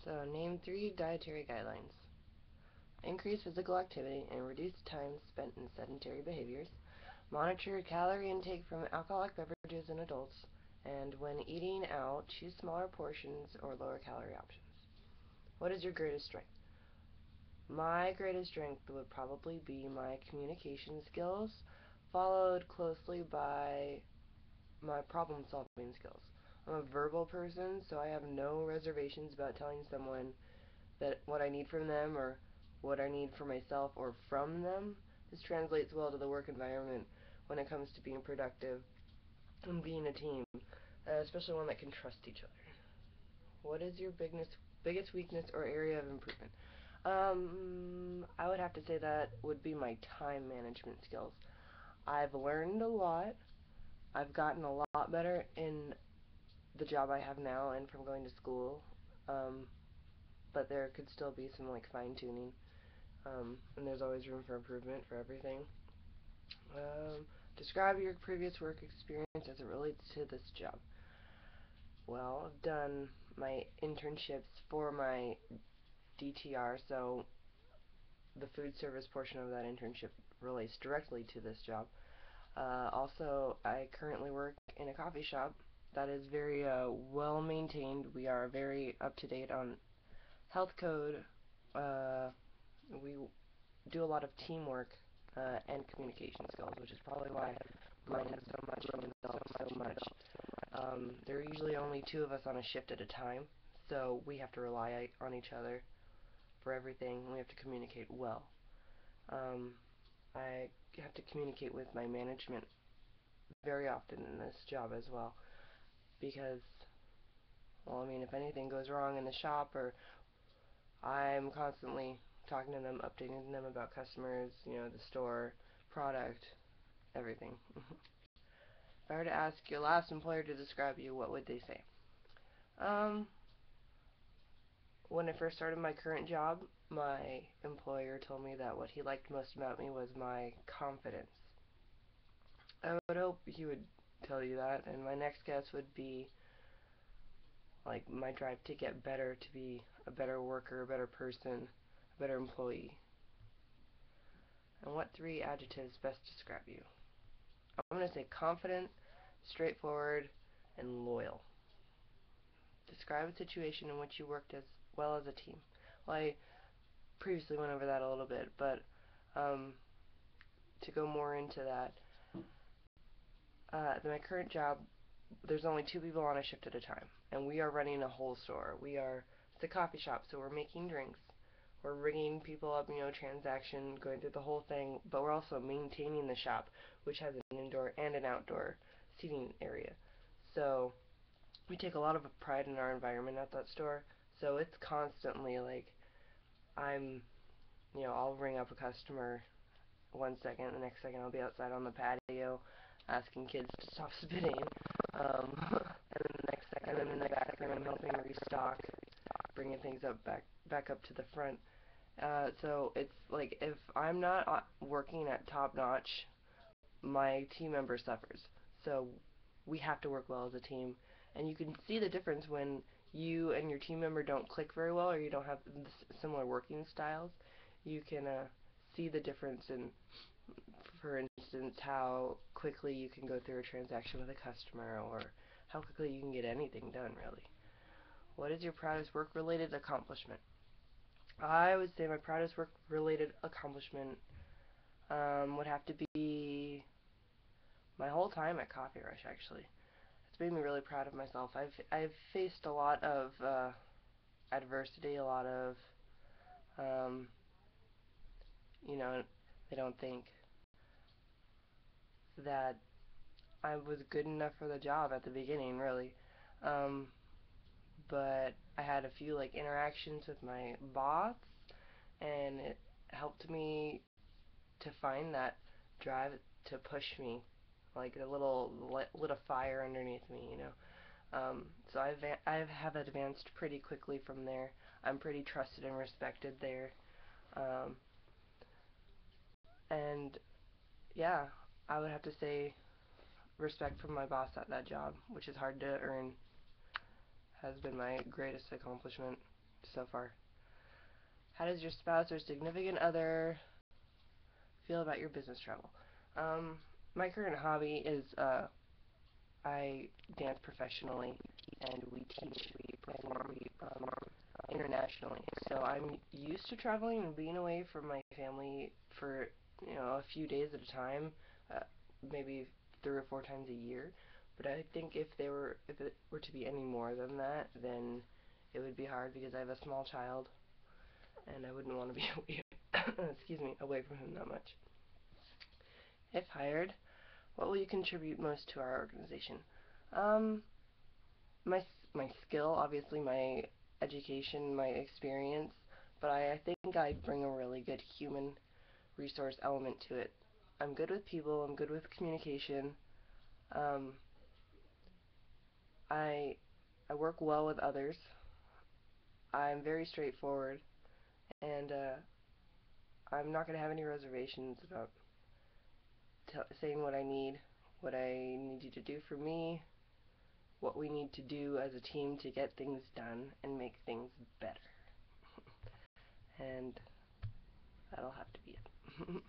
So, name 3 dietary guidelines. Increase physical activity and reduce time spent in sedentary behaviors. Monitor calorie intake from alcoholic beverages in adults. And when eating out, choose smaller portions or lower calorie options. What is your greatest strength? My greatest strength would probably be my communication skills, followed closely by my problem-solving skills. I'm a verbal person, so I have no reservations about telling someone that what I need from them or what I need for myself or from them. This translates well to the work environment when it comes to being productive and being a team, especially one that can trust each other. What is your biggest weakness or area of improvement? I would have to say that would be my time management skills. I've learned a lot. I've gotten a lot better in the job I have now and from going to school, but there could still be some like fine-tuning, and there's always room for improvement for everything. Describe your previous work experience as it relates to this job. Well, I've done my internships for my DTR, so the food service portion of that internship relates directly to this job. Also, I currently work in a coffee shop that is very well maintained. We are very up to date on health code. We do a lot of teamwork and communication skills, which is probably why mine has so much and developed so much. There are usually only 2 of us on a shift at a time, so we have to rely on each other for everything. We have to communicate well. I have to communicate with my management very often in this job as well, because, well, I mean, if anything goes wrong in the shop, or I'm constantly talking to them, updating them about customers, the store, product, everything. If I were to ask your last employer to describe you, what would they say? When I first started my current job, my employer told me that what he liked most about me was my confidence. I would hope he would tell you that, and my next guess would be like my drive to get better, to be a better worker, a better person, a better employee. And what 3 adjectives best describe you? I'm going to say confident, straightforward, and loyal. Describe a situation in which you worked as well as a team. Well, I previously went over that a little bit, but to go more into that, my current job, there's only 2 people on a shift at a time, and we are running a whole store. It's a coffee shop, so we're making drinks. We're ringing people up, transaction, going through the whole thing, but we're also maintaining the shop, which has an indoor and an outdoor seating area. So we take a lot of pride in our environment at that store, so it's constantly like I'll ring up a customer one second, the next second I'll be outside on the patio asking kids to stop spitting, and then the next second I'm in the back room helping restock, bringing things back up to the front. So it's like if I'm not working at top notch, my team member suffers. So we have to work well as a team, and you can see the difference when you and your team member don't click very well, or you don't have similar working styles. You can see the difference in, for instance, how quickly you can go through a transaction with a customer, or how quickly you can get anything done, really. What is your proudest work-related accomplishment? I would say my proudest work-related accomplishment would have to be my whole time at Coffee Rush, actually. It's made me really proud of myself. I've faced a lot of adversity, a lot of, um, they don't think that I was good enough for the job at the beginning, really. Um, but I had a few like interactions with my boss, and it helped me to find that drive to push me, like a little lit a fire underneath me. So I have advanced pretty quickly from there. I'm pretty trusted and respected there, and yeah, I would have to say respect from my boss at that job, which is hard to earn, has been my greatest accomplishment. so far? How does your spouse or significant other feel about your business travel? My current hobby is I dance professionally, and we teach, we perform internationally. So I'm used to traveling and being away from my family for a few days at a time, uh, maybe 3 or 4 times a year. But I think if it were to be any more than that, then it would be hard because I have a small child, and I wouldn't want to be away, excuse me, away from him that much. If hired, what will you contribute most to our organization? Um, my skill, obviously my education, my experience, but I think I'd bring a really good human resource element to it. I'm good with people, I'm good with communication. Um, I I work well with others. I'm very straightforward, and I'm not going to have any reservations about saying what I need you to do for me, what we need to do as a team to get things done and make things better. And that'll have to be it.